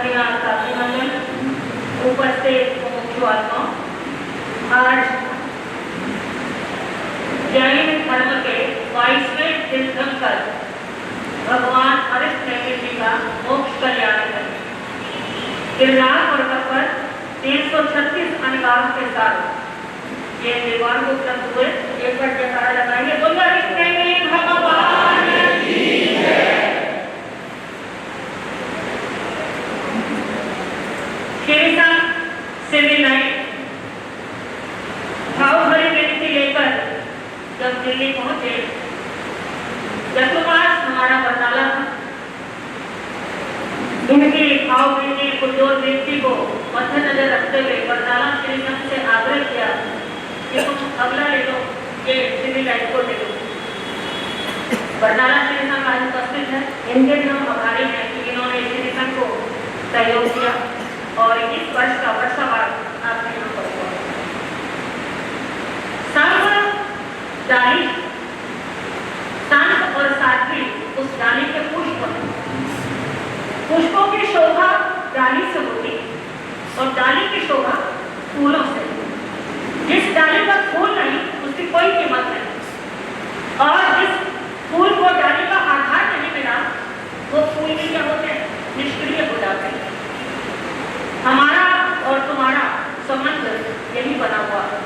श्रद्धा साथी मंडल, उपस्थित मुख्य आत्मा, आज जैन धर्म के 22वें तीर्थंकर भगवान अरिष्ट नेमि जी का मोक्ष कल्याण है। गिरनार पर्वत पर 336 अनगाह के साथ ये निर्वाण को उपलब्ध हुए। एक बार जयकारा लगाएंगे, बोलो अरिष्ट नेमि भगवान की जय। केरसा सिविल लाइन भाव भरी विनती लेकर जब दिल्ली पहुंचे, चतुर्मास हमारा बरनाला था। इनकी भाव भरी पुरजोर विनती को मद्देनजर रखते हुए बरनाला श्री संघ से आग्रह किया कि तुम अगला ले लो, ये सिविल लाइन को ले लो। बरनाला श्री संघ आज उपस्थित है, इनके भी हम आभारी हैं कि इन्होंने श्री संघ को सहयोग किया और इस वर्ष का वर्षावार आपने यहाँ पर हुआ। डाली शांत और सात्विक उस डाली के पुष्प हैं। पुष्पों की शोभा डाली से होती और डाली की शोभा फूलों से। जिस डाली पर फूल नहीं उसकी कोई कीमत नहीं, और जिस फूल को डाली का आधार नहीं मिला वो फूल भी क्या होते हैं, निष्क्रिय हो जाते हैं। हमारा और तुम्हारा संबंध यही बना हुआ है।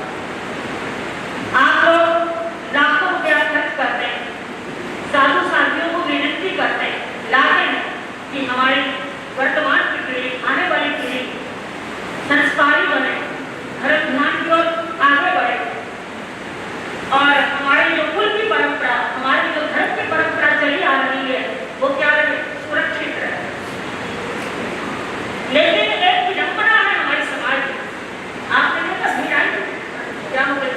आप लोग लाखों रुपया खर्च करते हैं, साधु साथियों को विनती करते हैं, लाते हैं कि हमारी वर्तमान की पीढ़ी, आने वाली पीढ़ी संस्कारी बने, धर्म ध्यान की ओर आगे बढ़े, और हमारी जो कुल की परंपरा, हमारी जो धर्म की परंपरा चली आ रही है वो क्या रहे, सुरक्षित रहे। लेकिन एक विडंबना है हमारे समाज में। आपने देखा भीड़ आई क्या हो गई,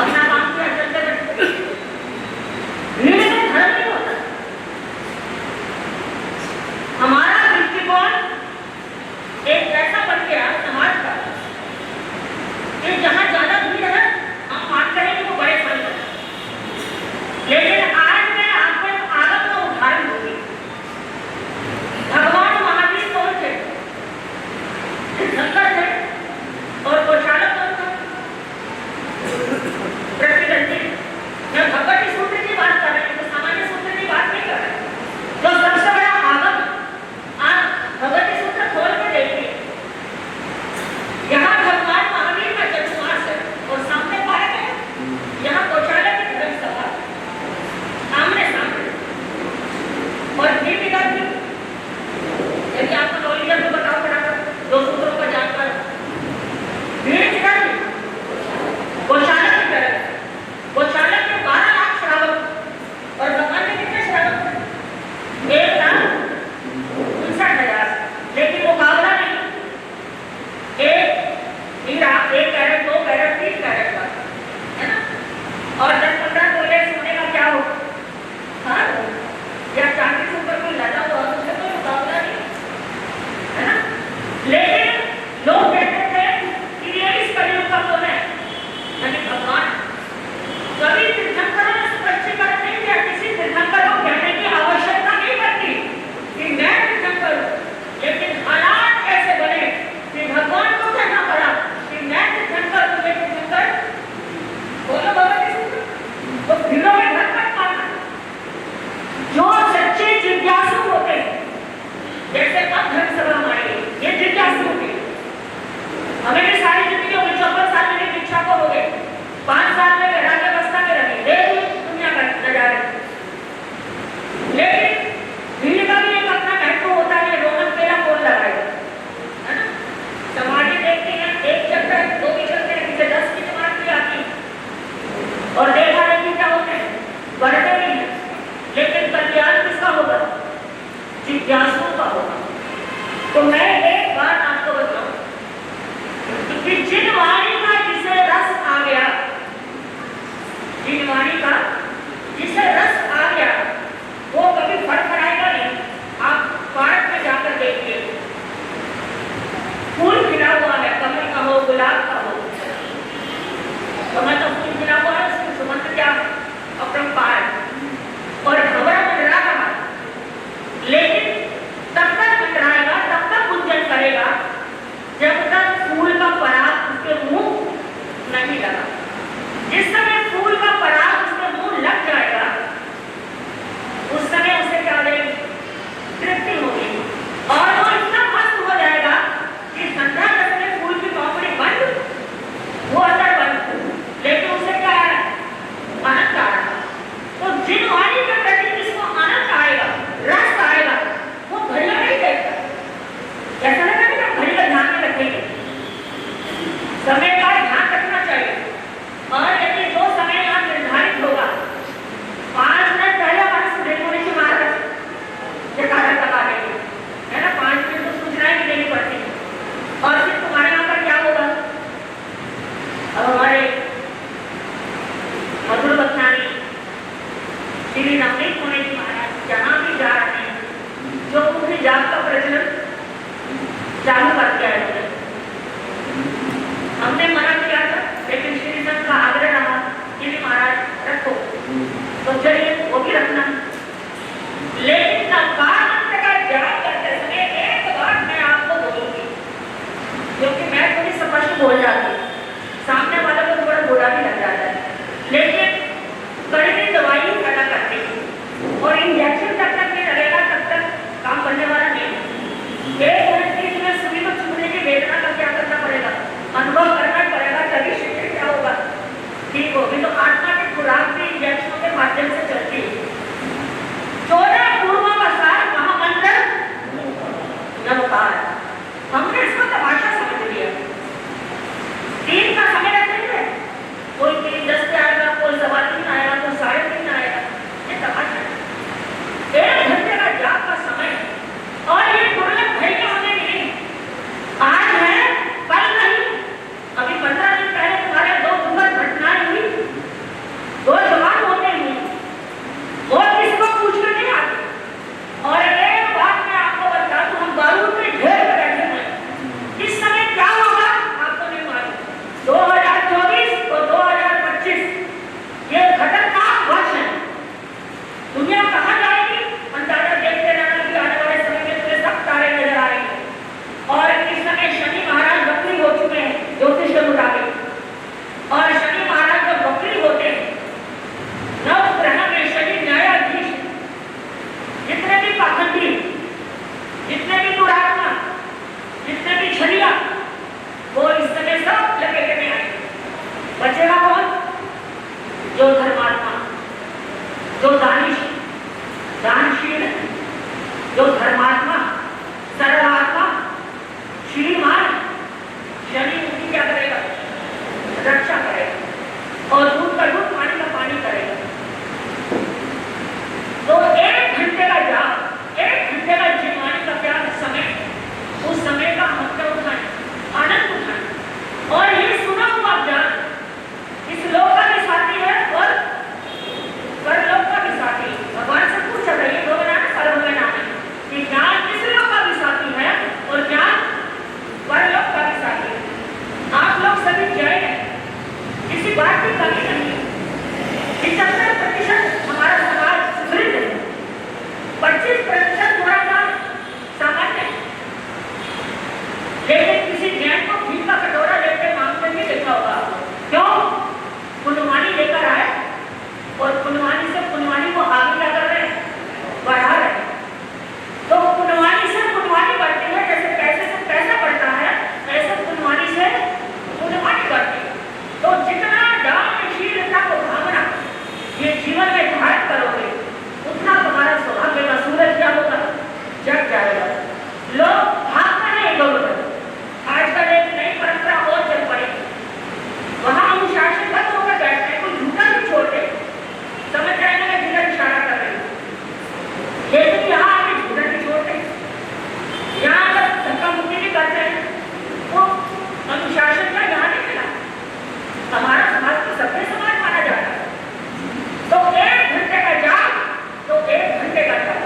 अपना काम किया चलते रहते, भीड़ में धर्म नहीं होता। हमारा दृष्टिकोण एक ऐसा बन गया समाज का कि जहां ज्यादा भीड़ है हम मानते हैं कि वो बड़े फल है। लेकिन आज मैं आपको आगम का उदाहरण दूंगी। भगवान महावीर कौन थे? शंकर थे, और गोशालक कौन था? प्रतिद्वंदी। मैं भगवती सूत्र की बात कर रही हूँ, तो सामान्य सूत्र की बात नहीं कर रही। तो सबसे बड़ा आगम, आप भगवती सूत्र खोल के देखिए, यहाँ भगवान महावीर का चतुर्मास है और सामने पाए गए यहाँ गोशाला की धर्म सभा आमने सामने, और भी बिगड़ क्यों? यदि आपको नॉलेज है तो बताओ फटाफट, दो सूत्रों को जानकर। भीड़ किधर थी? गोशाला की तरफ। गोशाला के 12 लाख श्रावक और भगवान के कितने श्रावक थे? 1,59,000। लेकिन मुकाबला नहीं, एक हीरा 1 कैरेट, 2 कैरेट, 3 कैरेट का, है ना? और 10-15 तोले सोने का क्या हो? हाँ, या चांदी से ऊपर कोई लदा हुआ, उससे कोई मुकाबला नहीं। जब तक फूल का पराग उसके मुंह नहीं लगा। जिस समय फूल का पराग उसके मुंह लग जाएगा, उस समय उसे क्या हो जाएगी? तृप्ति होगी और वो इतना मस्त हो जाएगा कि संध्या करने फूल की पापड़ी बंद, वो अंदर बंद, लेकिन उसे क्या है? आनंद आएगा। तो जिन वाणी के प्रति जिसको आनंद आएगा, रस आएगा, वो घड़ियां नहीं देखता। ऐसा नहीं कि हम घड़ी का ध्यान में रखेंगे, समय का ध्यान रखना चाहिए। और यदि जो समय यहाँ निर्धारित होगा, 5 मिनट पहले हमारे रेगुलेशन की महाराज जकारा लगा देंगे, है ना? 5 मिनट तो सूचनाएं भी देनी पड़ती है। और फिर तुम्हारे यहाँ पर क्या होगा? अब हमारे मधुर बथानी श्री नवनीत मुनि जी महाराज जहाँ भी जा रहे हैं, जो पूरी जाप का प्रचलन चालू कर दिया है। हमने मना किया था, लेकिन श्री संत का आग्रह रहा कि महाराज रखो, तो चलिए वो भी रखना। लेकिन नवकारांत का जाप करते समय एक बात मैं आपको बोलूंगी, क्योंकि मैं थोड़ी स्पष्ट बोल जाती हूँ, सामने वाला को थोड़ा बुरा भी लग जाता है, लेकिन कड़वी दवाई पैदा करती है और इंजेक्शन जब तक नहीं लगेगा तब तक काम करने वाला नहीं है। एक मिनट की इसमें सुई को छूने की वेदना का क्या करना पड़ेगा? अनुभव करना पड़ेगा, तभी शरीर क्या होगा? ठीक होगी। तो आत्मा की खुराक भी इंजेक्शनों के माध्यम से चलती है। 14 पूर्वों का सार महामंत्र नवकार, हमने इसको तमाशा समझ लिया। 3 का समय रखेंगे, कोई 3:10 पे आएगा, कोई 3:15 आएगा, कोई 3:30 आएगा, ये तमाशा है। 1 घंटे का जाप का समय, और ये दुर्लभ घड़ियां हमें मिली, आज है कल नहीं। अभी 15 दिन पहले तुम्हारे 2 दुखद घटनाएं हुई, 2 जवान होते हुए, वो किसको पूछ कर नहीं आते। और एक बात मैं आपको बता दूं, हम बारूद के ढेर में बैठे हुए, इस समय क्या होगा आपको नहीं मालूम। 2024 और 2025 ये खतरनाक वर्ष है। दुनिया कहाँ जाएगी? अंदाजा देखते रहना कि आने वाले समय में तुम्हें सब तारे नजर आएंगे। और इस समय शनि महाराज बकरी हो चुके हैं ज्योतिष के मुताबिक, और शनि महाराज जब बकरी होते हैं, नवग्रह में शनि न्यायाधीश, जितने भी पाखंडी, जितने भी दुरात्मा, जितने भी छलिया, वो इस समय सब लपेटे में आएंगे। बचेगा कौन? जो धर्मात्मा, जो दानिश दानशील, जो धर्मात्मा, सर्वात्मा, श्रीमान, शनि उनकी क्या करेगा? रक्षा करेगा और दूध का दूध, पानी का पानी करेगा। तो 1 घंटे का जाप, 1 घंटे का जीवानी का क्या समय, उस समय का महत्व उठाएं, आनंद उठाएं। और ये सुना हुआ ज्ञान इस लोक का भी साथी है और परलोक का भी साथी है। भगवान से पूछा था, ये 2 नाम परलोक में नाम है कि ज्ञान इस लोक का भी साथी है और ज्ञान परलोक का भी साथी है। आप लोग सभी जय हैं, किसी बात की कमी नहीं है। 75% हमारा समाज सुदृढ़ है, 25% थोड़ा सा सामान्य है। लेकिन किसी ज्ञान को घी का कटोरा लेकर मांगते भी देखा होगा। क्यों? पुण्यवानी लेकर आए और पुण्यवानी से पुण्यवानी को आगे क्या कर रहे हैं? बढ़ा रहे हैं। तो पुण्यवानी से पुण्यवानी बढ़ती है, जैसे पैसे से पैसा बढ़ता है, ऐसे पुण्यवानी से पुण्यवानी बढ़ती है। तो जितना दानशीलता को भावना ये जीवन में धारण करोगे, उतना तुम्हारा सौभाग्य का सूरज क्या होगा? जग जाएगा। लोग भागते हैं इधर-उधर। आजकल एक नई परंपरा और चल पड़ी, वहां अनुशासन बंद होकर बैठते हैं, कोई झूठा नहीं छोड़ते, समझ जाएंगे मैं जिधर इशारा कर रही हूँ। लेकिन यहाँ आके झूठा नहीं छोड़ते, यहाँ अगर धक्का मुक्की नहीं करते हैं, वो अनुशासन का यहाँ नहीं मिला। हमारा समाज को सभ्य समाज माना जाता है। तो 1 घंटे का जाप, तो 1 घंटे का जाप।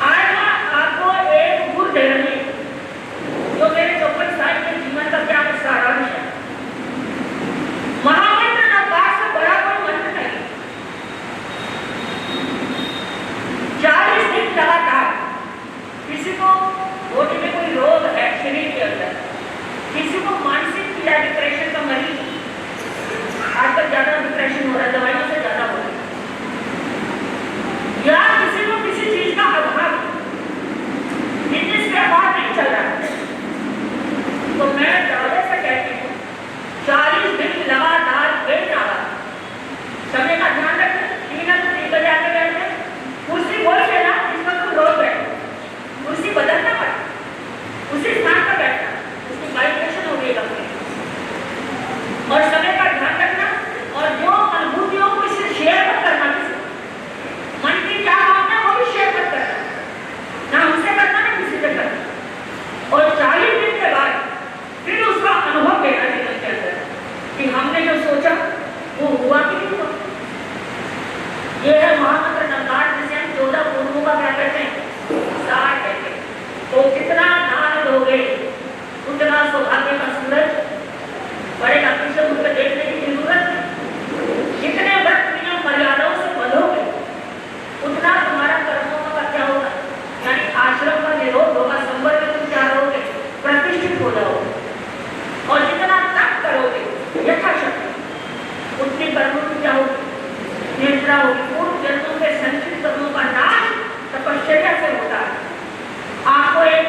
आज मैं आपको एक गुर दे रही हूँ, जो मेरे 54 साल के जीवन का क्या सारांश है। महामंत्र नवकार से बड़ा कोई मंत्र नहीं। 40 दिन लगातार, किसी को बॉडी में कोई रोग है शरीर के अंदर, किसी को मानसिक पीड़ा, डिप्रेशन का मरीज, आजकल ज्यादा डिप्रेशन हो रहा है, दवाइयों से ज्यादा हो रहा है, या किसी को किसी चीज का अभाव, बिजनेस व्यापार नहीं चल रहा है, तो मैं दावे से कहती हूँ 40 दिन लगातार बेनागा समय का ध्यान रखें। 3 बजे आके बैठे, कुर्सी बोल लेना जिसमें तुम रोज बैठो, कुर्सी बदलना पड़े, उसी स्थान पर बैठना, उसकी वाइब्रेशन हो गई अपनी, और समय का ध्यान रखना, और जो अनुभूतियों को इसे शेयर मत करना, किसी मन की क्या भावना वो भी शेयर मत करना, ना हमसे करना ना किसी से करना, और 40 दिन के बाद फिर उसका अनुभव लेना जीवन के अंदर कि हमने जो सोचा वो हुआ कि नहीं हुआ। ये है महामंत्र नंगाट, जिसे हम 14 पूर्वों का क्या कहते हैं, सार कहते हैं। तो कितना दान दोगे उतना सौभाग्य का सूरज बढ़ेगा, पीछे मुझ पर देखने की जरूरत है। जितने व्रत नियम मर्यादाओं से बंधोगे उतना तुम्हारा कर्मों का क्या होगा, यानी आश्रम का निरोध होगा, संवर में तुम क्या रहोगे, प्रतिष्ठित हो जाओगे, और जितना तप करोगे यथाशक्ति उतनी कर्मों की क्या होगी, निद्रा होगी। पूर्व जन्मों के संचित कर्मों का नाश तपश्चर्या से होता है। आपको एक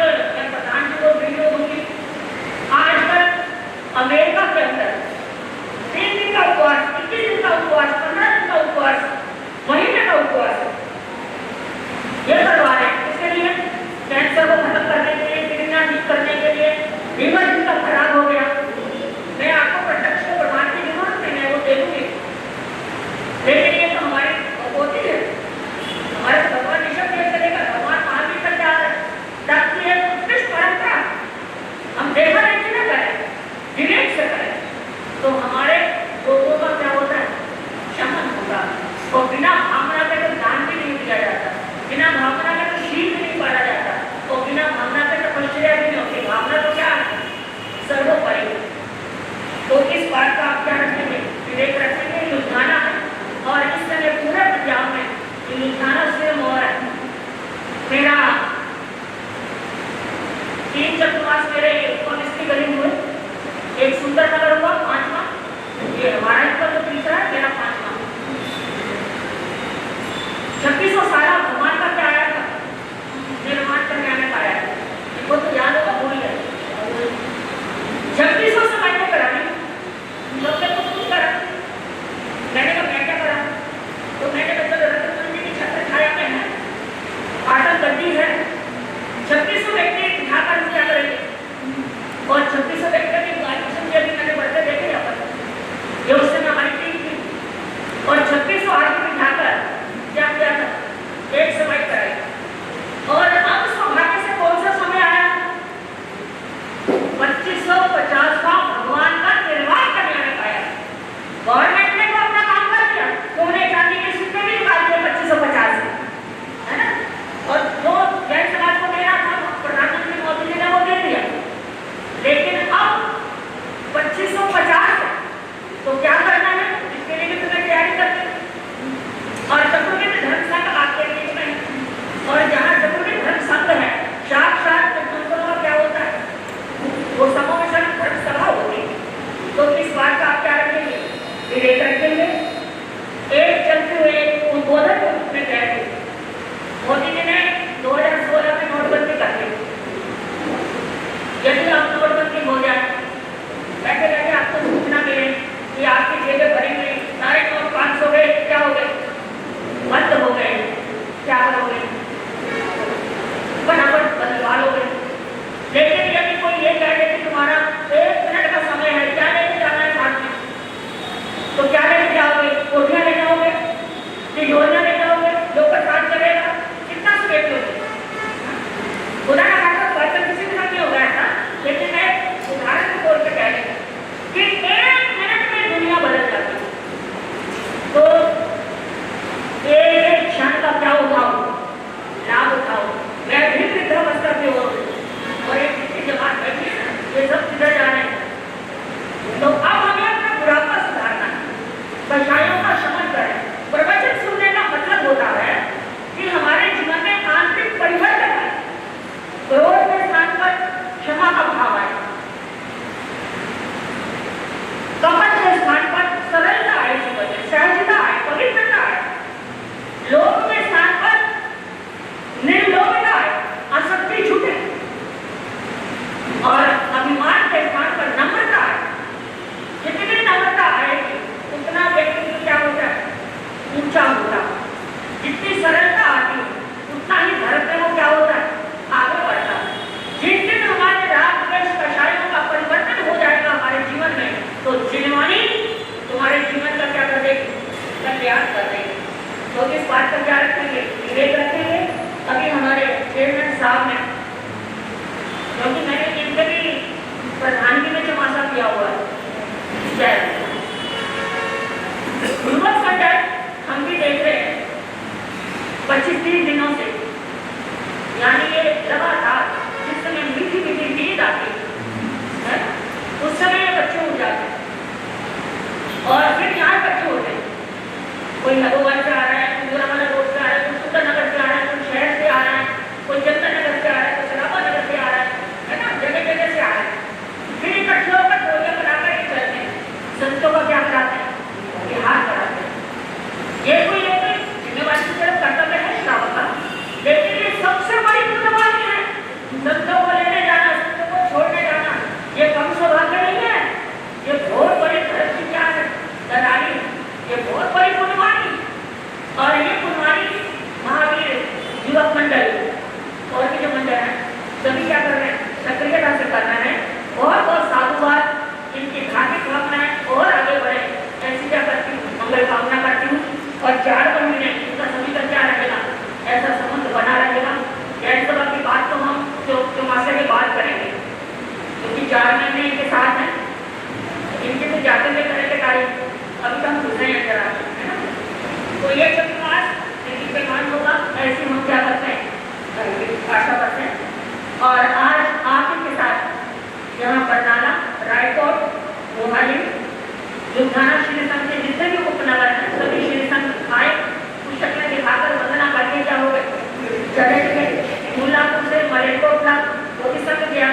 प्रधान जी को वीडियो दूंगी, आजकल अमेरिका के अंदर 3 दिन का उपवास, 21 दिन का उपवास, 15 दिन का उपवास, महीने का उपवास ये करवा रहे हैं। इसके लिए कैंसर को खत्म करने के लिए, किडनियां ठीक करने के लिए, लीवर जिनका खराब हो गया। मैं आपको प्रत्यक्ष को प्रमाण की जरूरत नहीं है, वो दे दूंगी, लेकिन ये तो हमारी होती है, हमारे भगवान ऋषभ देव करेगा, भगवान महावीर का क्या है, ताकि एक उत्कृष्ट परंपरा हम देखा नहीं ना करें, विवेक से करें, तो हमारे लोगों का क्या होता है, शमन होगा। और बिना भावना के तो दान भी नहीं दिया जाता, बिना भावना के तो शील भी नहीं पाला जाता, और बिना भावना के तपश्चर्या भी नहीं होती। भावना तो क्या है, सर्वोपरि। तो इस बात का आप क्या रखेंगे, विवेक रखेंगे। लुधियाना है, और इस समय पूरे पंजाब में लुधियाना से हो रहा है। मेरा 3 चतुर्मास मेरे कॉलेज गरीब हुए, एक सुंदर नगर हुआ 5वां, ये हमारा इसका तो तीसरा है, मेरा 5वां। 2600 सारा भगवान का क्या आया था, निर्माण करने आने का आया था, वो तो याद होगा, भूल गए। 2600 से मैंने करा नहीं, लोग तो कुछ करा, मैंने कहा मैं क्या करा, तो मैंने कहा रतन जी की छत्र छाया में है, पाटन गद्दी है, 2600 व्यक्ति उठाकर क्या करेंगे, और 2600 व्यक्ति की वाइब्रेशन भी अभी मैंने बढ़ते देखे यहाँ पर, ये उससे मैं हमारी टीम थी, और 2600 आदमी उठाकर क्या किया था, एक समय कराई। और अब सौभाग्य से कौन सा समय आया, 2550वां भगवान का निर्वाह करने आने पाया। गवर्नमेंट ने तो अपना काम कर दिया, सोने चांदी के सिक्के भी निकाल दिए 2550 है ना, और जो जैन समाज को देना था प्रधानमंत्री मोदी जी ने वो दे दिया, लेकिन अब 2550 तो क्या करना है, इसके लिए भी तुम्हें तैयारी करनी है। और चतुर्वेद धर्म संघ आपके बीच में, और जहाँ चतुर्वेद धर्म संघ है, साक्षात तीर्थंकरों का क्या होता है, वो समूह धर्म सभा होती है। तो इस बात का आप क्या रखेंगे, विवेक रखेंगे। एक चलते हुए उद्बोधन के रूप में कहते हैं, मोदी जी ने 2016 में नोटबंदी कर दी। यदि अब नोटबंदी हो जाए, बैठे बैठे आपको सूचना मिले कि आपकी जेबें भरी हुई, सारे नोट 500 गए, क्या हो गए, बंद हो गए, क्या करोगे, फटाफट बदलवा लोगे। लेकिन यदि कोई ये कह दे कि तुम्हारा 1 मिनट का समय है, क्या लेके जाना है साथ में, तो क्या लेके जाओगे, कोठियां ले जाओगे, तिजोरियां ले जाओगे, लोग साथ चलेगा, कितना स्पेस लोगे। खुदा ना खासा बर्तन किसी के साथ नहीं होगा ऐसा, लेकिन मैं उदाहरण को बोल के कह रही हूँ कि 1 मिनट में दुनिया बदल जाती है। तो एक क्षण का क्या उठाओ, लाभ उठाओ। मैं भी वृद्धावस्था पे हो, और एक जमात बैठी है, ये सब किधर जा रहे हैं, तो अब हमें अपना बुढ़ापा सुधारना है, कषायों का शमन करें। प्रवचन सुनने का मतलब होता है कि हमारे जीवन में आंतरिक परिवर्तन है, क्रोध के स्थान पर क्षमा का भाव आए, विवेक रखेंगे अभी हमारे चेयरमैन साहब ने, क्योंकि मैंने इनके भी प्रधानगी में चमासा किया हुआ है। ह्यूमन कंडक्ट हम भी देख रहे हैं 25-30 दिनों से, यानी ये लगातार जिस समय मीठी मीठी नींद आती है उस समय ये बच्चे उठ जाते हैं और फिर यहाँ बच्चे होते हैं। कोई नगोवन से आ रहा है, कोई गुरामाना रोड से आ रहा है, कोई सुंदर नगर से आ रहा है, कोई शहर से आ रहा है, कोई जंतर नगर से आ रहा है, कोई सराबा नगर से आ रहा है ना, जगह जगह से आ रहा है। फिर इकट्ठे होकर टोलियां बनाकर ये चलते हैं। संतों का क्या कराते हैं? ये हाथ कराते हैं। ये कोई जिम्मेवारी की तरफ कर्तव्य है श्रावक का, लेकिन ये सबसे बड़ी कुर्बानी है। संतों को लेने जाना, संतों को छोड़ने जाना, ये कम सौभाग्य नहीं है, ये बहुत बड़ी तरफ की क्या है दलाली, ये बहुत बड़ी कुर्बानी। और ये कुर्बानी महावीर युवक मंडल और भी जो मंडल है सभी क्या कर रहे हैं? सक्रियता से कर रहे हैं। बहुत बहुत साधुवाद, इनकी धार्मिक भावनाएं और आगे बढ़े ऐसी क्या करती हूँ, मंगल कामना करती हूँ। और 4 महीने इनका सभी का क्या रहेगा, ऐसा संबंध बना रहेगा। गैर सभा की बात तो हम चौमासे के बाद करेंगे, क्योंकि 4 महीने इनके साथ हैं, इनके तो जाते हुए करेंगे तारीख, अभी तो हम दूसरे हैं जरा, है ना। तो ये चतुर्मास लेकिन बेमान होगा, ऐसी हम क्या करते हैं, आशा करते हैं। और आज आप के साथ यहाँ बरनाला, रायकोट, मोहाली, लुधियाना श्री संघ के जितने भी उपनगर हैं सभी श्री संघ आए, कुछ शक्लें दिखाकर वंदना करके क्या हो गए, चले गए। मुल्लापुर से मलेरकोटला वो भी संघ गया,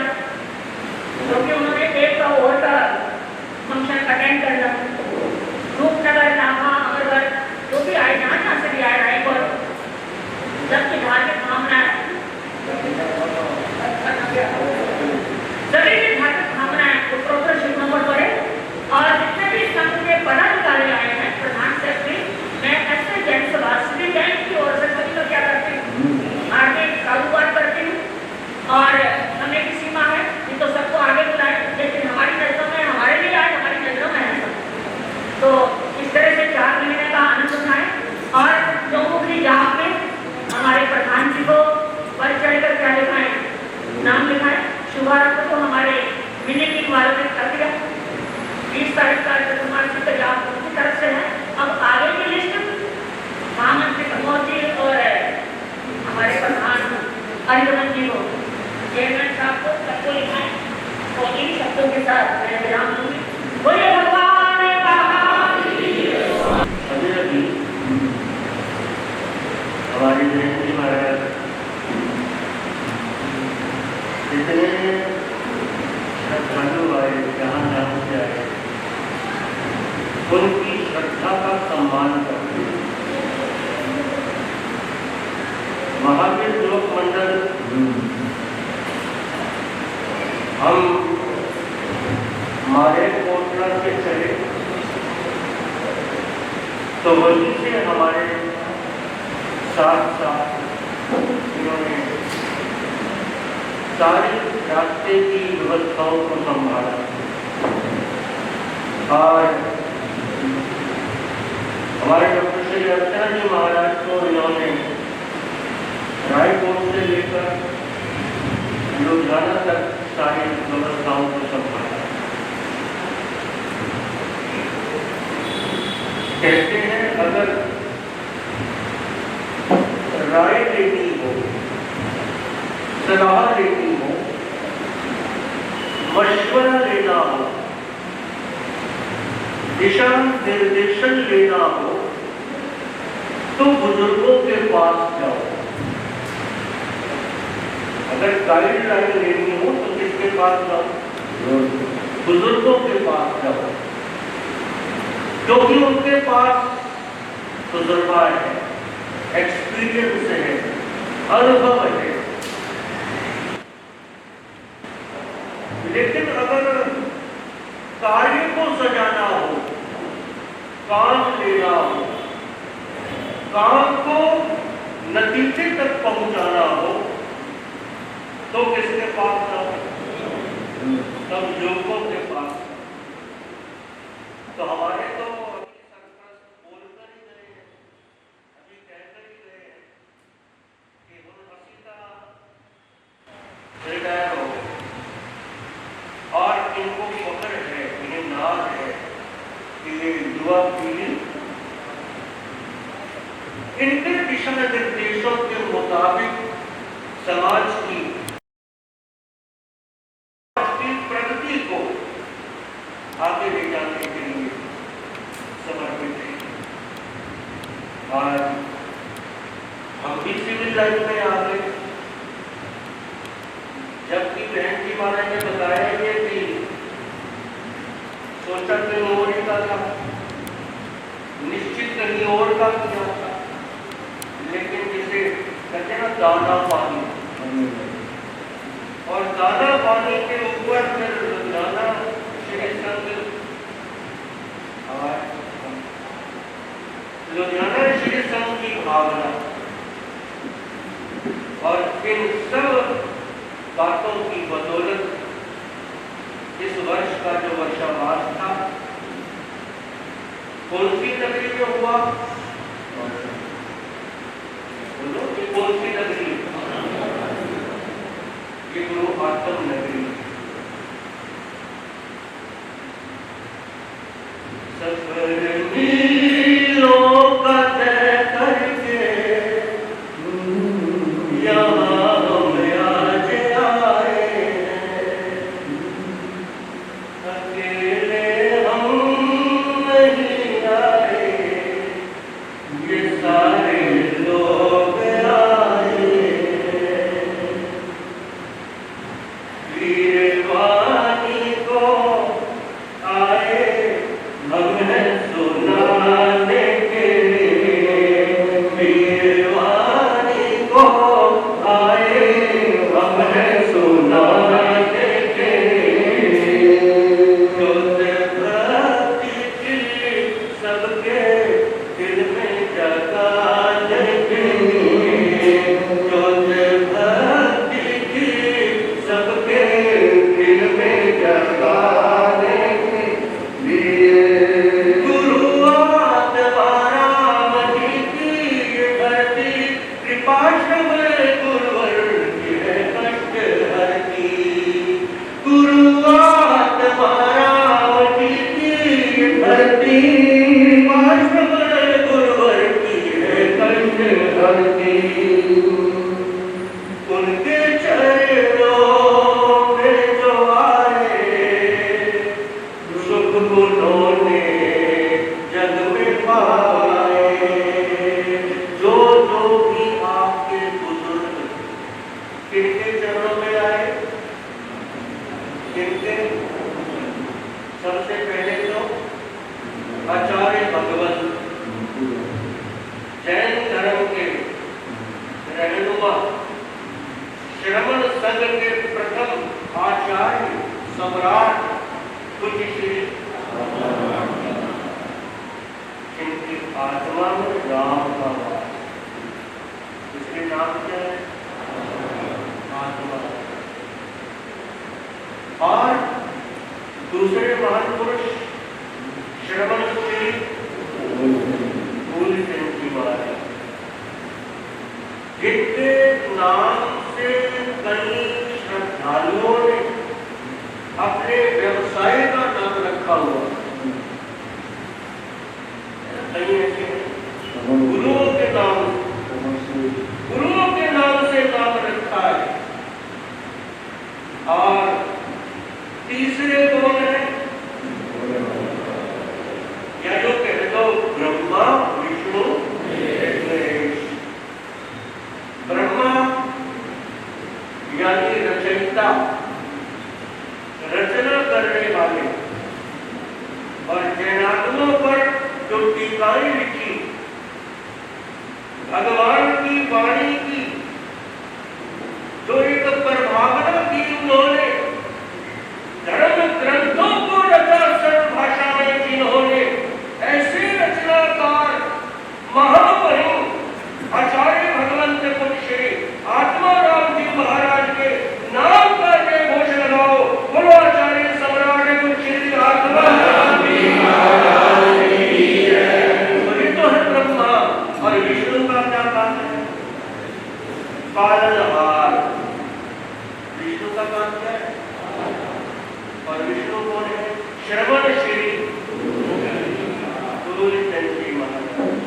क्योंकि उन्होंने एक का और का फंक्शन अटेंड करना। रूपनगर, नाभा, अमरगढ़ जो भी आए, जहाँ से भी आए, रायपुर सबकी धार्मिक भावना है, सभी की धार्मिक भावना है उत्तरोत्तर शुभ नंबर पड़े। और जितने भी संघ के पदाधिकारी आए हैं, प्रधान सेक्रेटरी, मैं ऐसे जैन सभा श्री जैन की ओर से सभी को क्या करती हूँ, हार्दिक साधुवाद करती हूँ। और हमें की सीमा है, ये तो सबको आगे बुलाए, लेकिन हमारी नजरों में, हमारे लिए आए, हमारी नजरों में है सब। तो इस तरह से 4 महीने का आनंद उठाएं। और चौमुखी जहाँ पे हमारे प्रधान जी को बढ़ चढ़कर क्या लिखाएं, नाम लिखाएं। शुभारंभ तो हमारे मिनी वालों ने कर दिया, 20 तारीख का चतुर्मासी का जाप उनकी तरफ से है। अब आगे की लिस्ट महामंत्री प्रमोद जी और हमारे प्रधान हरिवंश जी को, चेयरमैन साहब को, सबको लिखाएं। और इन शब्दों के साथ मैं विराम दूंगी। बोलिए भगवान अभी हमारी जयंती महाराज इतने श्रद्धालु आए, जहाँ जहाँ से आए, उनकी श्रद्धा का सम्मान करते हैं। महावीर युवक मंडल हम मलेरकोटला से चले तो वहीं से हमारे साथ इन्होंने सारे रास्ते की व्यवस्थाओं को संभाला। और हमारे डॉक्टर श्री अर्चना जी महाराज को इन्होंने रायकोट से लेकर लुधियाना तक सारी व्यवस्थाओं को संभाला। कहते हैं अगर राय लेनी हो, सलाह लेनी हो, मशवरा लेना हो, दिशा निर्देशन लेना हो, तो बुजुर्गों के पास जाओ। अगर गाइडलाइन लेनी हो तो किसके पास जाओ? बुजुर्गों के पास जाओ, क्योंकि उनके पास तजुर्बा है, एक्सपीरियंस है, अनुभव है। लेकिन अगर कार्य को सजाना हो, काम लेना हो, काम को नतीजे तक पहुंचाना हो, तो किसके पास जाओ? तब युवकों के पास। तो हमारे तो अभी सरकार बोलकर ही गए हैं, अभी कहकर ही गए हैं शिक्षण निर्देशों के मुताबिक समाज की प्रगति को आगे ले जाने के लिए समर्पित है। आज हम भी सिविल लाइन में आ गए, जबकि बहन जी महाराज ने बताया ये कि सोचा कहीं और ही का था, निश्चित कहीं और का किया था, लेकिन जिसे कहते हैं ना दाना पानी, और दाना पानी के ऊपर फिर लुधियाना श्री संघ, लुधियाना श्री संघ की भावना और इन सब बातों की बदौलत इस वर्ष का जो वर्षावास था, कौन सी नगरी में हुआ? बोलो, ये कौन सी नगरी? ये गुरु आत्म नगरी। सफर मीलों का तय करके यहाँ हम आज आए हैं, अकेले हम नहीं आए, ये सारे लोग आए हैं। वीरवाणी को आए हमें सुनाने के लिए, वीरवाणी को आए हमें सुनाने के लिए, ज्योत भक्ति की सबके दिल में जगाने के लिए, ज्योत भक्ति की सबके दिल में जगाने के लिए। गुरु आत्मा राम जी की ये धरती, कृपाश्रम गुरुवर की है कष्ट हरती। गुरु आत्मा राम जी की ये धरती, कृपाश्रम गुरुवर की है कष्ट हरती। उनके चरणों में जो आए, सुख उन्होंने जग में पाए। जो भी आपके बुजुर्ग किनके चरणों में आए? किनके? सबसे पहले तो आचार्य भगवत, जैन धर्म के रहनुमा, श्रमण संघ के प्रथम आचार्य सम्राट पूज्य श्री, इनकी आत्मा में राम का वास, इसके नाम क्या है? आत्मा। और दूसरे महान पुरुष श्रवण श्री फूलचंद जी महाराज, जिनके नाम से कई श्रद्धालुओं ने अपने व्यवसाय का नाम रखा हुआ। कहीं ऐसे गुरुओं के नाम से नाम रखा है। और तीसरे कौन है? या जो कह दो ब्रह्मा विष्णु महेश। ब्रह्मा यानी रचयिता, रचना करने वाले, और जैनात्मों पर जो टीकाएं लिखी भगवान की वाणी की, जो एक प्रभावना की उन्होंने, धर्म ग्रंथों को रचा सर्व भाषा में जिन्होंने, ऐसे रचनाकार महामहिम आचार्य भगवंत पुरुष श्री आत्मा राम जी महाराज के नाम का जय घोष लगाओ। बोलो आचार्य सम्राट कुछ श्री आत्मा राम जी महाराज की जय। तो ये तो है ब्रह्मा। और विष्णु का क्या काम है? पालनहार। विष्णु का काम क्या है? और विष्णु कौन है? श्रवण श्री फूलचंद जी महाराज।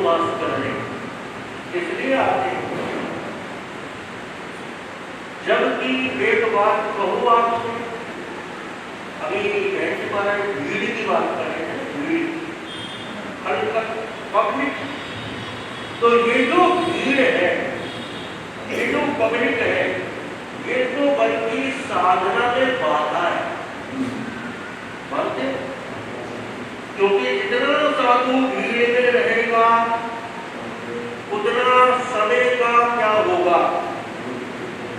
वास कर रहे, इसलिए आते हैं। जबकि एक बात कहूँ आपसे, अभी बहन जी महाराज भीड़ की बात कर रहे हैं, भीड़ हल्का पब्लिक, तो ये जो भीड़ है, ये जो पब्लिक है, ये तो बल्कि साधना में बाधा है, मानते? क्योंकि जितना साधु भीड़ में रहेगा उतना समय का क्या होगा,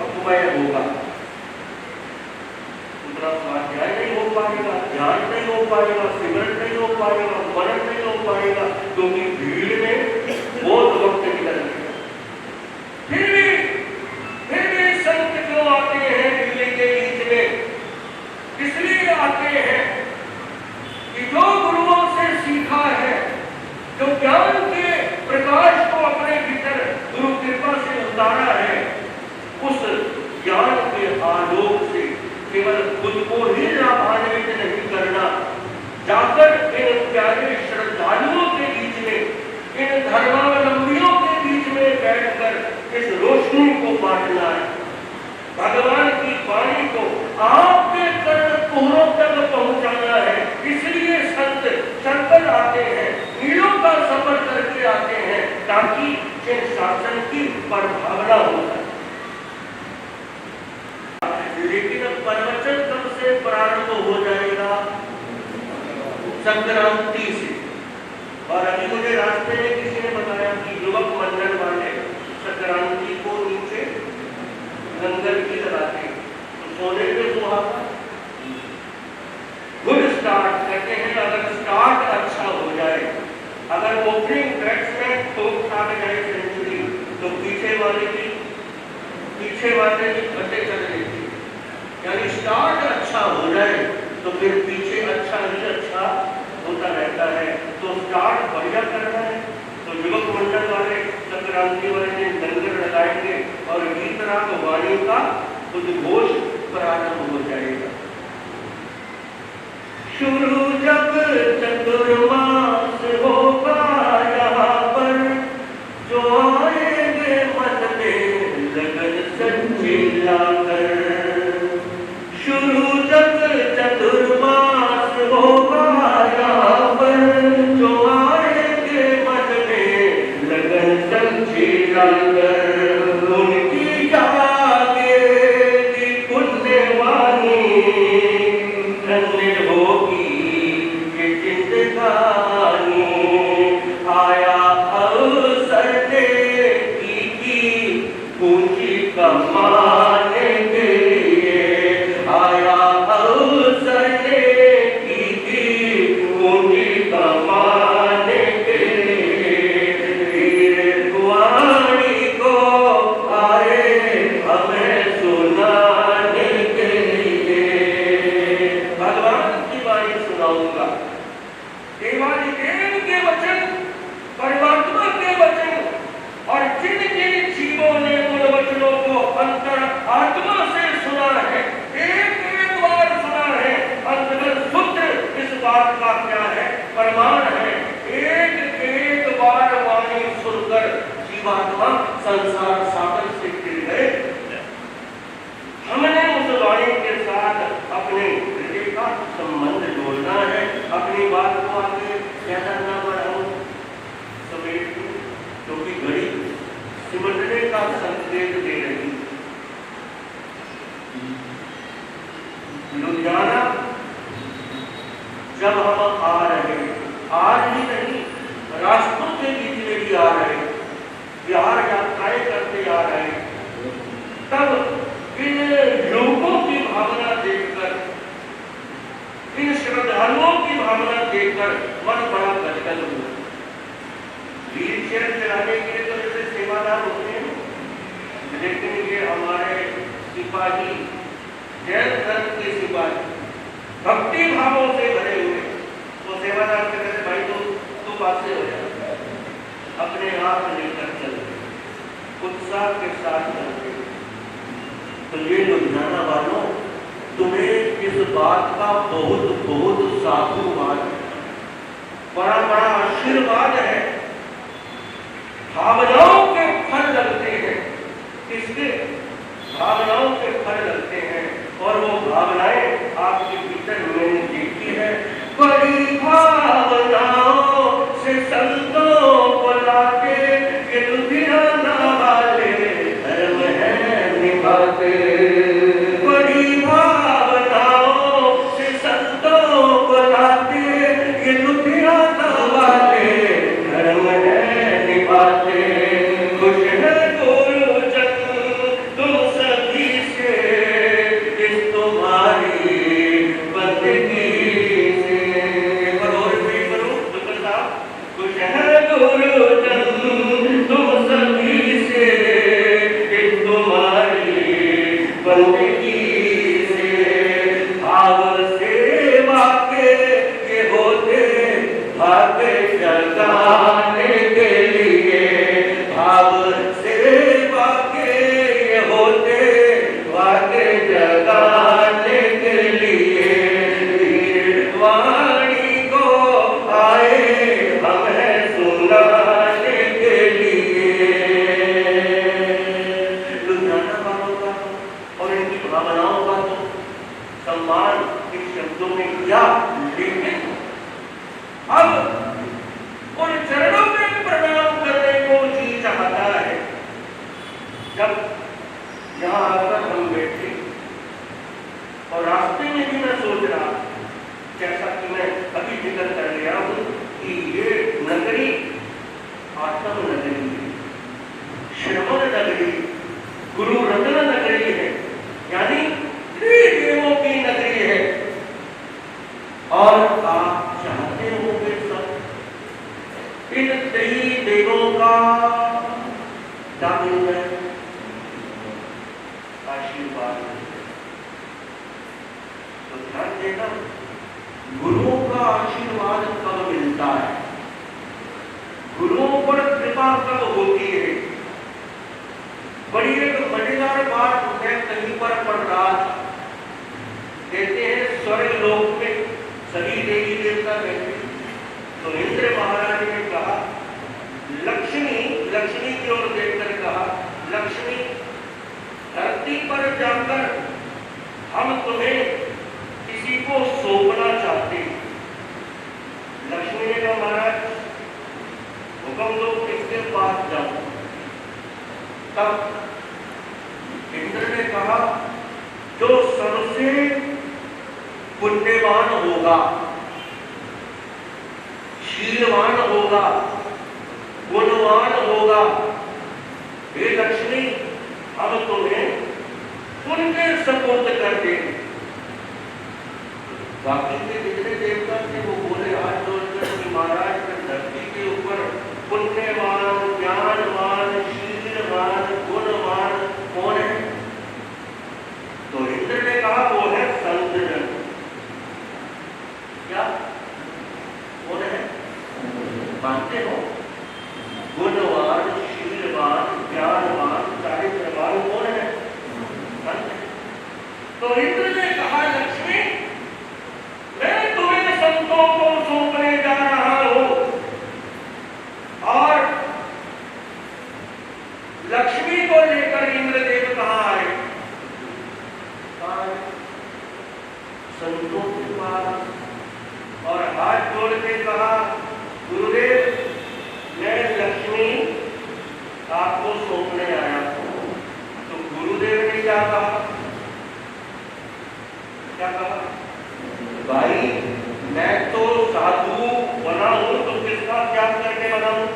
अपमय होगा, उतना स्वाध्याय नहीं हो पाएगा, ध्यान नहीं हो पाएगा, सिमरन नहीं हो पाएगा, मनन नहीं हो पाएगा, क्योंकि भीड़ में बहुत वक्त निकल गया। फिर भी संत क्यों आते हैं भीड़ के बीच में? इसलिए आते हैं कि जो गुरुओं से सीखा है, जो ज्ञान के प्रकाश को अपने भीतर गुरु कृपा से उतारा है, उस ज्ञान के आलोक से केवल खुद को ही लाभान्वित नहीं करना, जाकर इन प्यारे श्रद्धालुओं के बीच में, इन धर्मावलंबियों के बीच में बैठकर इस रोशनी को बांटना है, भगवान की वाणी को आपके कर्ण कुहरों तक पहुंचाना है। इसलिए संत चलकर आते हैं, मीलों का सफर करके आते हैं, ताकि इन शासन की प्रभावना हो सके। लेकिन प्रवचन कब से प्रारंभ हो जाएगा? संक्रांति से। और अभी मुझे रास्ते में किसी ने बताया कि युवक मंडल वाले संक्रांति को नीचे लंगर की लगाते, तो सोने में सुहागा। गुड स्टार्ट कहते हैं, अगर स्टार्ट अच्छा हो जाए, अगर ओपनिंग बैट्समैन ठोक ठाक जाए सेंचुरी, तो पीछे वाले की बच्चे चल देती, यानी स्टार्ट अच्छा हो जाए तो फिर पीछे अच्छा ही अच्छा होता रहता है। तो स्टार्ट बढ़िया करना है, तो युवक मंडल वाले संक्रांति वाले दिन लंगर लगाएंगे और गीत राग वाणी का उद्घोष प्रारंभ हो जाएगा। शुरू जब चतुर्मास होगा यहाँ पर, जो आएंगे मन में लगन सच्ची लाकर। शुरू जब चतुर्मास होगा यहाँ पर, जो आएंगे मन में लगन सच्ची लाकर। उनकी जागेगी पुण्यवाणी, धन्य होगी ये जिंदगानी। आया अवसर देखी की पूंजी कमाने के लिए, आया अवसर देखी की पूंजी कमाने के लिए। वीर कुंवारी को आए हमें सुनाने के लिए। भगवान की वाणी सुनाऊंगा, देवानी देव के वचन, परमात्मा के वचन, और जिन जिन जीवों ने उन वचनों को अंतर आत्मा से सुना है, एक बार सुना है, अंत में सूत्र इस बात का क्या है? प्रमाण है। एक बार वाणी सुनकर जीवात्मा संसार सागर से गिर गए। हमने उस वाणी के साथ अपने हृदय का संबंध जोड़ना है। अपनी बात को आगे ज्यादा न बढ़ाओ, समेट, क्योंकि घड़ी सिमटने का संकेत दे रही। लुधियाना जब हम आ रहे, आज ही नहीं, राष्ट्रों के बीच में भी आ रहे, बिहार यात्राएं करते आ रहे, तब इन लोगों की भावना देखकर, इन श्रद्धालुओं की भावना देखकर मन बड़ा गदगद हुआ। व्हील चेयर चलाने के लिए तो जैसे सेवादार होते हैं, लेकिन ये हमारे सिपाही, जैन धर्म के सिपाही, भक्ति भावों से भरे हुए, तो सेवादार से कहते भाई तू पास से हो जा, अपने आप लेकर चलते, उत्साह के साथ चलते। तो ये लुधियाना वालों, तुम्हें इस बात का बहुत बहुत साधुवाद है, बड़ा बड़ा आशीर्वाद है भावनाएं आपके भीतर मैंने देखी है। बड़ी भावनाओं से संतों को लाते, ये लुधियाना वाले धर्म है निभाते। बड़ी भावनाओं से संतों को लाते, ये लुधियाना वाले धर्म है निभाते। खुश है गुरुजन तुम सभी से, इस तुम्हारी बंदगी से। एक बार और रिपीट करो दुकान साहब। खुश है गुरुजन तुम सभी से, इस तुम्हारी बंदगी से। भाव सेवा के ये होते भाग्य जगाने के लिए। भाव सेवा के ये होते भाग्य जगाने के लिए। वीर वाणी को आए हम हैं सुनाने के लिए। लुधियाना वालों का और इनकी भावनाओं का तो सम्मान इन शब्दों में किया, लेकिन अब उन चरणों में प्रणाम करने को जी चाहता है। जब यहाँ आकर हम बैठे और रास्ते में भी मैं सोच रहा, जैसा कि मैं अभी जिक्र कर लिया हूँ कि ये नगरी आत्म नगरी है, श्रवण नगरी, गुरु रत्न नगरी है, यानी त्रिदेवों की नगरी है। और आप चाहते होंगे सब इन त्रि देवों का दान आशीर्वाद। तो ध्यान देना, गुरुओं का आशीर्वाद कब मिलता है, गुरुओं पर कृपा कब होती है। बड़ी एक मजेदार बात मैं कहीं पर पढ़ रहा था। कहते हैं स्वर्ग लोक में सभी देवी देवता बैठे, तो इंद्र महाराज ने कहा, लक्ष्मी की ओर देखकर कहा, लक्ष्मी धरती पर जाकर हम तुम्हें किसी को सौंपना चाहते हैं। लक्ष्मी ने कहा, महाराज हुक्म दो, किसके पास जाऊं। तब इंद्र ने कहा, जो सबसे पुण्यवान होगा, शीलवान होगा, गुणवान होगा, हे लक्ष्मी हम तुम्हें उनके सपोर्ट कर देंगे। बाकी के जितने देवता थे वो बोले हाथ जोड़कर कि महाराज धरती के ऊपर पुण्यवान, ज्ञानवान, शीलवान, गुणवान कौन है। तो इंद्र ने कहा वो है संतजन। क्या कौन है मानते हो? गुणवान, शीलवान, ज्ञानवान, चारित्रवान कौन है? संत। तो इंद्र ने कहा, लक्ष्मी मैं तुम्हें संतों को सौंपने जा रहा हूं। और लक्ष्मी को लेकर इंद्रदेव कहां आए? संतों के पास, और हाथ जोड़ के कहा, गुरुदेव मैं लक्ष्मी आपको सौंपने आया हूं। तो गुरुदेव ने क्या कहा? क्या कहा? भाई मैं तो साधु बना हूं, तो किसका त्याग करके बना हूं?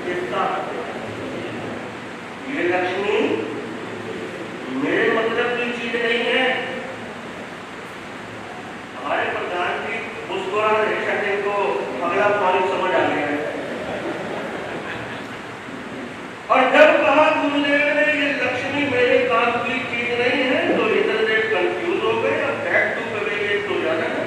किसका? ये लक्ष्मी मेरे मतलब की चीज नहीं है। हमारे प्रधान जी मुस्कुरा रहे को अगला पॉइंट समझ आ गया है। और जब कहा गुरुदेव ने ये लक्ष्मी मेरे काम की चीज नहीं है, तो इंद्रदेव कंफ्यूज हो गए। अब बैक टू करेंगे तो जाना है।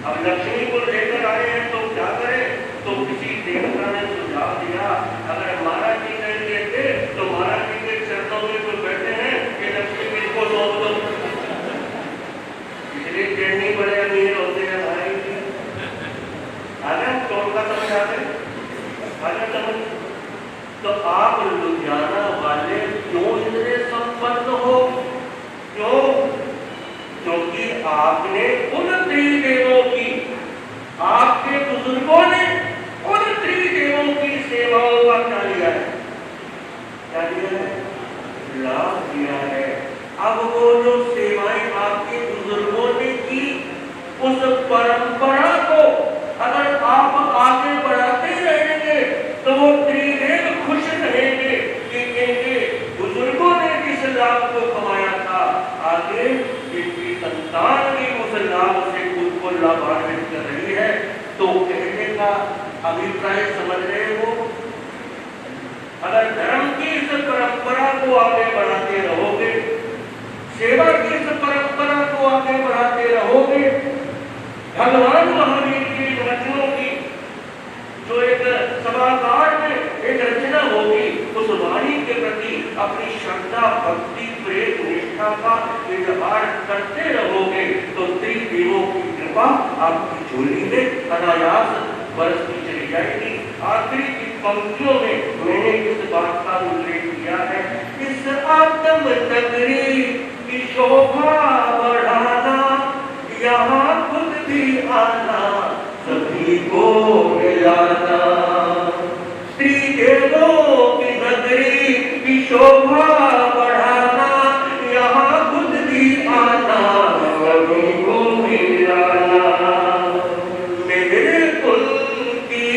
अब लक्ष्मी को लेकर आए हैं तो क्या करें? तो किसी देवता ने सुझाव दिया, अगर महाराज जी कह दिए थे तो महाराज जी के चरणों में तो बैठे हैं कि लक्ष्मी को सौंप दो। इसलिए चेन्नई बड़े अमीर होते हैं भाई। अगर कौन का समझ आते अगर समझ, तो आप लुधियाना वाले क्यों इतने संपन्न हो? क्यों? आपने उन त्रिदेवों की, आपके बुजुर्गों ने उन त्रिदेवों की सेवाओं का क्या लिया है? क्या लिया है? लाभ दिया है। अब वो जो सेवाएं आपके बुजुर्गों ने की, उस परंपरा को अगर आप आगे बढ़ाते रहेंगे तो वो त्रिदेव खुश रहेंगे कि इनके बुजुर्गों ने जिस लाभ को कमाया था, आगे इनकी संतान भी उस लाभ से खुद को लाभान्वित कर रही है। तो कहने का अभिप्राय समझ रहे हो? अगर धर्म की इस परंपरा को आगे बढ़ाते रहोगे, सेवा की इस परंपरा को आगे बढ़ाते रहोगे, भगवान महावीर के वचनों की जो एक सभागार में एक रचना होगी, उस वाणी के प्रति अपनी श्रद्धा, भक्ति, प्रेम, निष्ठा का इजहार करते रहोगे तो त्रिदेवों की कृपा आपकी झोली में अनायास बरसती चली जाएगी। आखिरी की पंक्तियों में मैंने इस बात का उल्लेख किया है, इस आत्म नगरी की शोभा बढ़ाना, यहाँ खुद भी आना, सभी को मिलाना। त्रिदेवों की नगरी की शोभा बढ़ाना, यहाँ खुद भी आना, सभी को मिलाना। मेरे कुल की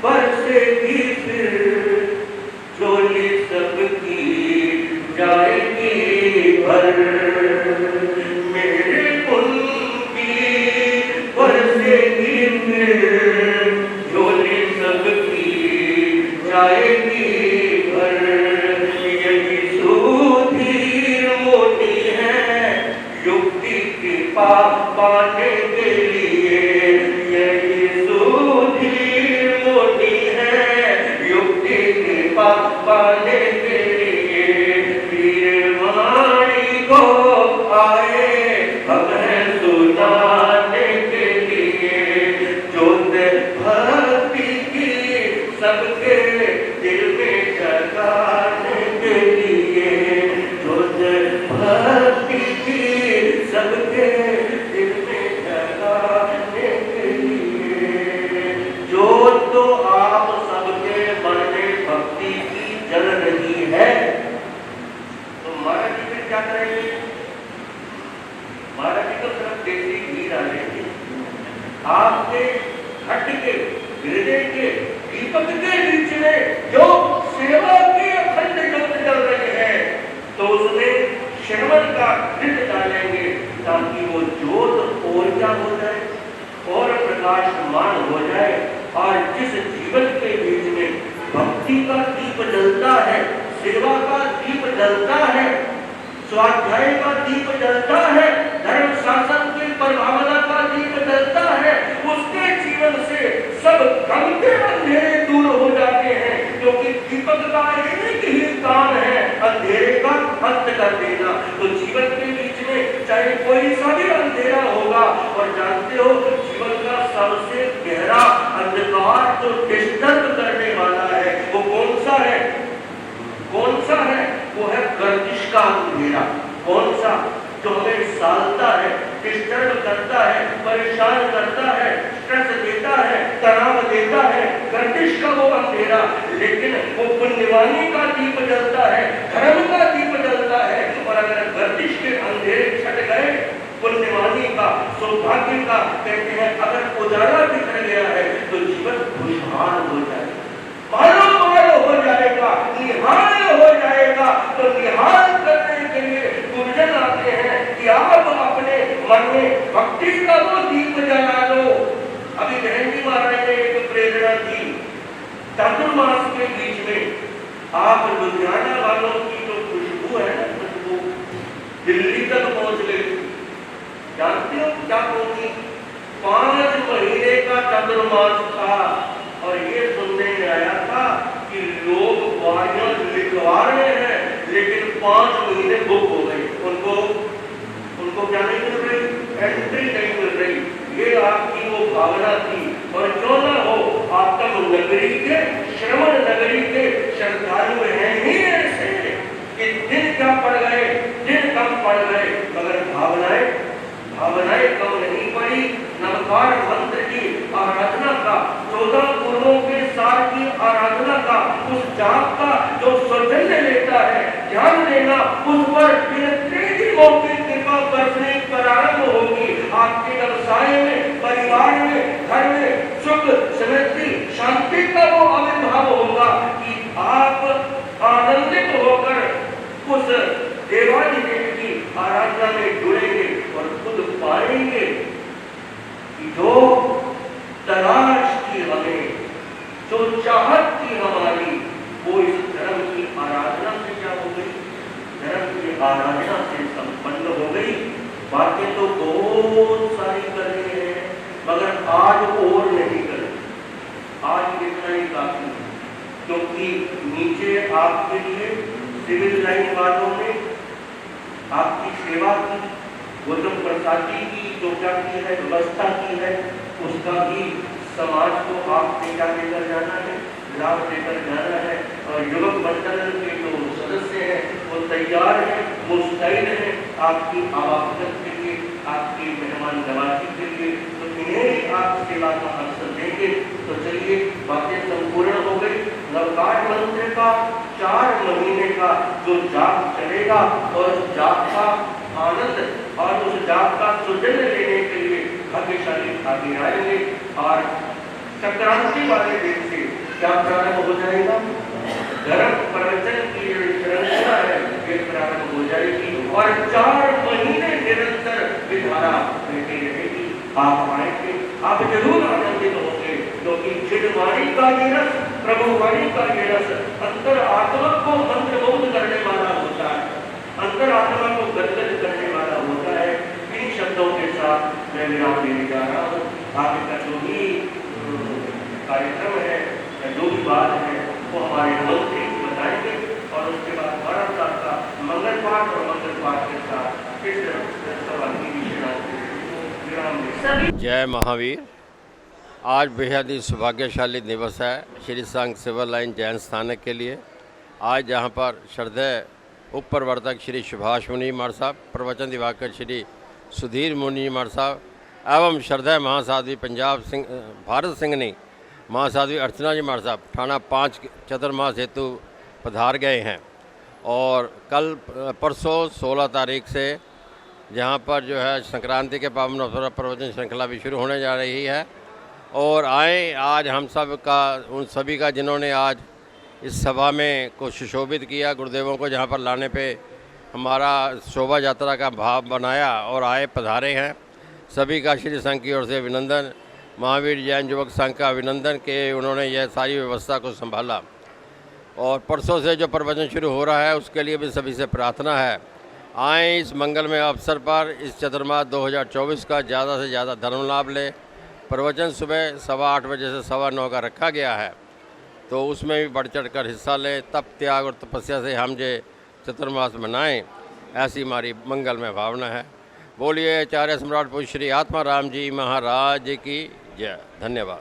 बरसेगी फिर झोली सबकी जाएगी भर। मेरे कुल की बरसेगी फिर झोली सबकी जाएगी भर। यही सुधीर मोटी है युक्ति की पाने के लिए, यही सुधीर मोटी है युक्ति की पाने के लिए। वीरवाणी को आए हम हैं सुनाने के लिए, जोत भक्ति की सबके दिल में जगाने के लिए, जोत भक्ति की सबके दिल में जगाने के लिए। जोत तो आप सबके मन में भक्ति की जल रही है, तो महाराज जी फिर क्या करेंगे? महाराज जी तो सिर्फ देसी घी डालेंगे, आपके घट के हृदय के दीपक के बीच में जो सेवा की अखंड ज्योत जल रही है, तो उसमें श्रवण का घृत डालेंगे ताकि वो ज्योत और क्या हो जाए, और प्रकाशमान हो जाए। और जिस जीवन के बीच में भक्ति का दीप जलता है, सेवा का दीप जलता है, स्वाध्याय का दीप जलता है, धर्म शासन की प्रभावना का दीप जलता है, उसके जीवन से सब गम के अंधेरे दूर हो जाते हैं। क्योंकि दीपक का एक ही काम है, अंधेरे का अंत कर देना। तो जीवन के बीच में चाहे कोई सा भी अंधेरा होगा, और जानते हो जीवन का सबसे गहरा अंधकार जो डिस्टर्ब करने वाला है वो कौन सा है? कौन सा है? वो है गर्दिश का अंधेरा। कौन सा? जो हमें सालता है, डिस्टर्ब करता है, परेशान करता है, स्ट्रेस देता है, तनाव देता है, गर्दिश का वो अंधेरा। लेकिन वो पुण्यवानी का दीप जलता है, धर्म का दीप जलता है। और अगर गर्दिश के अंधेरे छट गए, पुण्यवानी का, सौभाग्य का, कहते हैं अगर उजाला बिखर गया है तो जीवन खुशहाल हो जाएगा, मालो मालो हो जाएगा, निहाल हो जाएगा। तो निहाल करने के लिए गुरुजन आते हैं कि आप अपने मन में भक्ति का वो दीप जला लो। अभी बहन जी महाराज ने एक प्रेरणा दी, चातुर्मास के बीच में आप लुधियाना वालों की जो खुशबू है ना, खुशबू दिल्ली तक पहुंच गई। जानते हो क्या होगी? 5 महीने का चातुर्मास था, और ये सुनने में आया था कि लोग वारियां लिखवा रहे हैं, लेकिन 5 महीने बुक हो गए। उनको क्या नहीं मिल रही? एंट्री नहीं मिल रही। ये आपकी वो भावना थी। और क्यों ना हो, आत्म नगरी के, श्रवण नगरी के श्रद्धालु हैं ही ऐसे कि दिन क्या पड़ गए, दिन कम पड़ गए, मगर भावनाएं भावनाएं कम नहीं पड़ी। नवकार मंत्र की आराधना का, 14 गुरुओं के सार की आराधना का, उस जाप का जो सौजन्य लेता है, ध्यान देना उस पर त्रिदिवों की कृपा बरसनी प्रारंभ होगी। आपके व्यवसाय में, परिवार में, घर में सुख, समृद्धि, शांति का वो आविर्भाव होगा कि आप आनंदित होकर उस देवाधिदेव की आराधना में जुड़ेंगे और खुद पाएंगे कि जो तलाश थी हमें, जो चाहत थी हमारी, वो इस धर्म की आराधना से क्या हो गई? धर्म की आराधना से संपन्न हो गई। बातें तो बहुत सारी करनी है, मगर आज और नहीं करें, आज इतना ही काफी है। क्योंकि नीचे आपके लिए सिविल लाइन वालों ने आपकी सेवा की, गौतम प्रसाद जी की जो क्या की है, व्यवस्था की है, उसका भी समाज को आपने क्या लेकर जाना है, लाभ देकर जाना है। और युवक मंडल के जो सदस्य हैं वो तैयार हैं, मुस्तैद हैं आपकी आवागमन के लिए, आपकी मेहमान नवाजी के लिए। तो इन्हें आप सेवा का अवसर देंगे। तो चलिए, बातें संपूर्ण हो गई। नवकार मंत्र का 4 महीने का जो जाप चलेगा और उस जाप का आनंद और उस जाप का सुजन लेने के लिए भाग्यशाली आगे आएंगे। और संक्रांति वाले दिन से क्या प्रारंभ हो जाएगा? धर्म प्रवचन की श्रृंखला है, ये प्रारंभ हो जाएगी और 4 महीने निरंतर विधारा बैठी रहेगी। आप आएंगे, आप जरूर आनंदित होंगे, क्योंकि चिड़वाणी का ये रस, प्रभुवाणी का ये रस अंतर आत्मा को मंत्रमुग्ध करने वाला होता है, अंतर आत्मा को गदगद करने वाला होता है। इन शब्दों के साथ मैं विराम देने जा रहा हूँ। आगे का जो भी कार्यक्रम है, जो भी बात है, वो हमारे मंत्री बताएंगे और उसके बाद भारत साहब का मंगल पाठ और मंगल पाठ के साथ इस सभा की विराम दें। जय महावीर। आज बेहद ही सौभाग्यशाली दिवस है श्री संघ सिविल लाइन जैन स्थानक के लिए। आज जहाँ पर श्रद्धेय उप प्रवर्तक श्री सुभाष मुनि महाराज साहब, प्रवचन दिवाकर श्री सुधीर मुनि महाराज साहब एवं श्रद्धेय महासाध्वी पंजाब सिंह भारत सिंघनी महासाध्वी अर्चना जी महाराज साहब थाना 5 चतुर्मास हेतु पधार गए हैं। और कल परसों 16 तारीख से जहाँ पर जो है संक्रांति के पावन अवसर पर प्रवचन श्रृंखला भी शुरू होने जा रही है। और आए आज हम सब का, उन सभी का जिन्होंने आज इस सभा में को सुशोभित किया, गुरुदेवों को जहाँ पर लाने पे हमारा शोभा यात्रा का भाव बनाया और आए पधारे हैं, सभी का श्री संघ की ओर से अभिनंदन। महावीर जैन युवक संघ का अभिनंदन कि उन्होंने यह सारी व्यवस्था को संभाला। और परसों से जो प्रवचन शुरू हो रहा है उसके लिए भी सभी से प्रार्थना है, आए इस मंगलमय अवसर पर इस चतुर्मास 2024 का ज़्यादा से ज़्यादा धर्म लाभ ले। प्रवचन सुबह 8:15 बजे से 9:15 का रखा गया है, तो उसमें भी बढ़ चढ़ कर हिस्सा लें। तप, त्याग और तपस्या से हम जे चतुर्मास मनाएं, ऐसी हमारी मंगलमय भावना है। बोलिए आचार्य सम्राट पूज्य श्री आत्मा राम जी महाराज की जय। धन्यवाद।